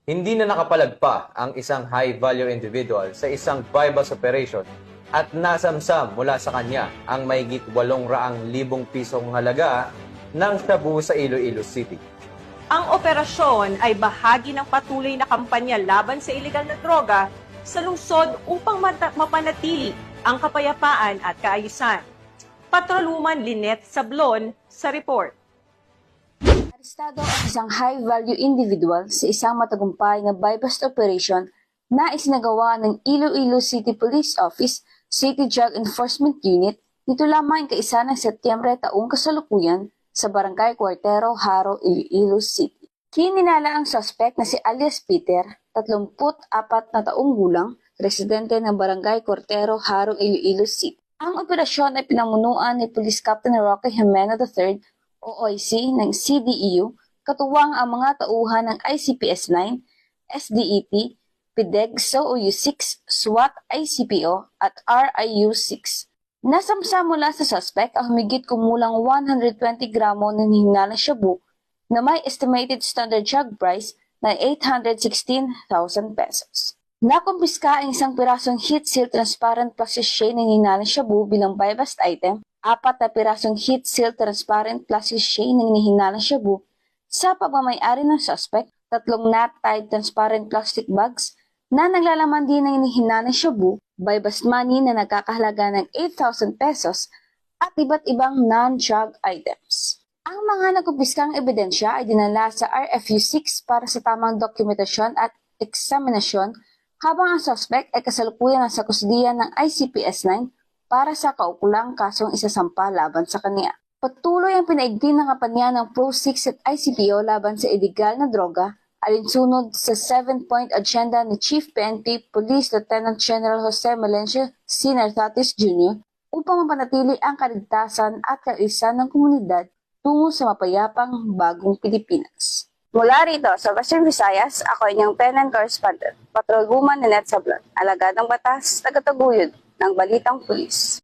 Hindi na nakapalagpa ang isang high-value individual sa isang bypass operation at nasamsam mula sa kanya ang mahigit 800,000 pisong halaga ng shabu sa Iloilo City. Ang operasyon ay bahagi ng patuloy na kampanya laban sa ilegal na droga sa lungsod upang mapanatili ang kapayapaan at kaayusan. Patrolwoman Lynette Sablon sa report. Arestado ang isang high-value individual sa isang matagumpay na buy-bust operation na isinagawa ng Iloilo City Police Office City Drug Enforcement Unit nito lamang kaisa ng Setyembre taong kasalukuyan sa Barangay Cuartero, Haro, Iloilo City. Kininala ang suspect na si alias Peter, 34 na taong gulang, residente ng Barangay Cuartero, Haro, Iloilo City. Ang operasyon ay pinamunuan ni Police Captain Roque Jimeno III, OIC ng CDEU, katuwang ang mga tauhan ng ICPS-9, SDEP, PIDEG, SOU-6, SWAT, ICPO at RIU-6. Nasamsa mula sa suspect ang humigit kumulang 120 gramo ng hinalang shabu na may estimated standard drug price na 816,000 pesos. Nakumpiska ang isang pirasong heat-seal transparent plastic shade ng hinalang shabu bilang buy-bust item, 4 na pirasong heat-seal transparent plastic shade ng hinalang shabu sa pagmamayari ng suspect, 3 knot-tied transparent plastic bags na naglalaman din ng hinalang shabu, buy-bust money na nagkakahalaga ng 8,000 pesos at iba't ibang non-drug items. Ang mga nakumpiskang ebidensya ay dinala sa RFU-6 para sa tamang dokumentasyon at eksaminasyon habang ang suspect ay kasalukuyan nasa kusdiyan ng ICPS-9 para sa kaukulang kasong isasampa laban sa kanya. Patuloy ang pinaigting ng kampanya ng Pro-6 at ICPO laban sa iligal na droga alinsunod sa 7-point agenda ni Chief PNP Police Lieutenant General Jose Melencio C. Nartatis Jr. upang mapanatili ang kaligtasan at kaayusan ng komunidad tungo sa mapayapang bagong Pilipinas. Mula rito sa Western Visayas, ako inyong PNN correspondent, Patrolwoman Lynette Sablon, alagad ng batas, tagataguyod ng Balitang Pulis.